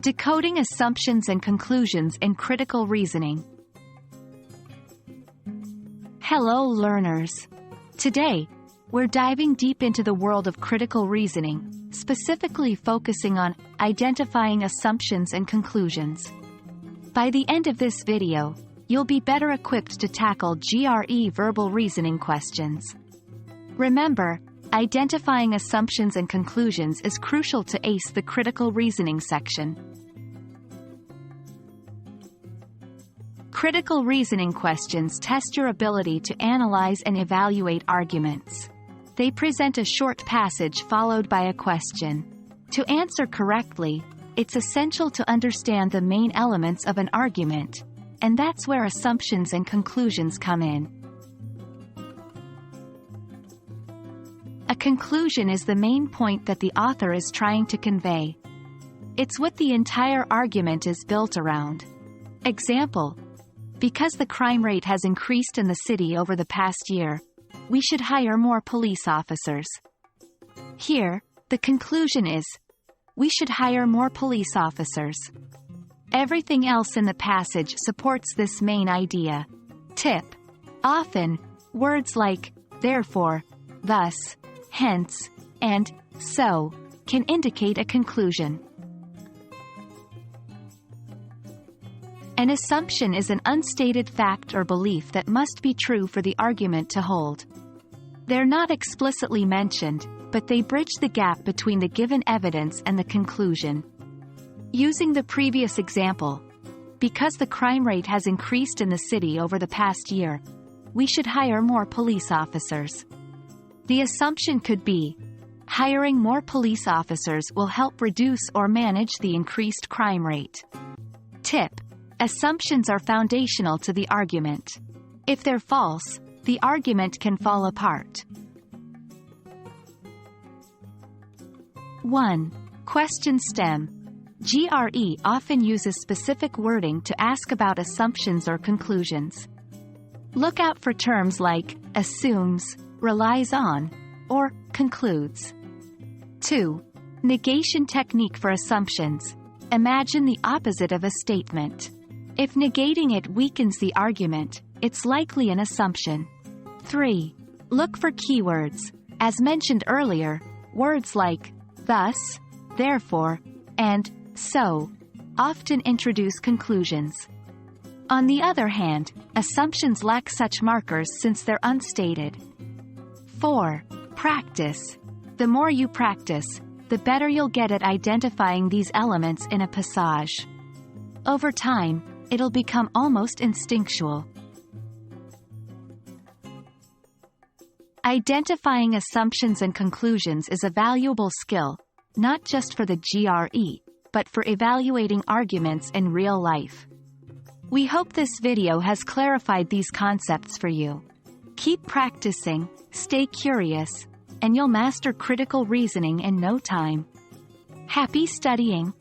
Decoding Assumptions and Conclusions in Critical Reasoning. Hello learners! Today, we're diving deep into the world of critical reasoning, specifically focusing on identifying assumptions and conclusions. By the end of this video, you'll be better equipped to tackle GRE verbal reasoning questions. Remember, identifying assumptions and conclusions is crucial to ace the critical reasoning section. Critical reasoning questions test your ability to analyze and evaluate arguments. They present a short passage followed by a question. To answer correctly, it's essential to understand the main elements of an argument, and that's where assumptions and conclusions come in. A conclusion is the main point that the author is trying to convey. It's what the entire argument is built around. Example: because the crime rate has increased in the city over the past year, we should hire more police officers. Here, the conclusion is, we should hire more police officers. Everything else in the passage supports this main idea. Tip: often, words like therefore, thus, hence, and so can indicate a conclusion. An assumption is an unstated fact or belief that must be true for the argument to hold. They're not explicitly mentioned, but they bridge the gap between the given evidence and the conclusion. Using the previous example, because the crime rate has increased in the city over the past year, we should hire more police officers. The assumption could be, hiring more police officers will help reduce or manage the increased crime rate. Tip: assumptions are foundational to the argument. If they're false, the argument can fall apart. 1. Question stem. GRE often uses specific wording to ask about assumptions or conclusions. Look out for terms like assumes, relies on, or concludes. 2. Negation technique for assumptions. Imagine the opposite of a statement. If negating it weakens the argument, it's likely an assumption. 3. Look for keywords. As mentioned earlier, words like thus, therefore, and so often introduce conclusions. On the other hand, assumptions lack such markers since they're unstated. 4. Practice. The more you practice, the better you'll get at identifying these elements in a passage. Over time, it'll become almost instinctual. Identifying assumptions and conclusions is a valuable skill, not just for the GRE, but for evaluating arguments in real life. We hope this video has clarified these concepts for you. Keep practicing, stay curious, and you'll master critical reasoning in no time. Happy studying!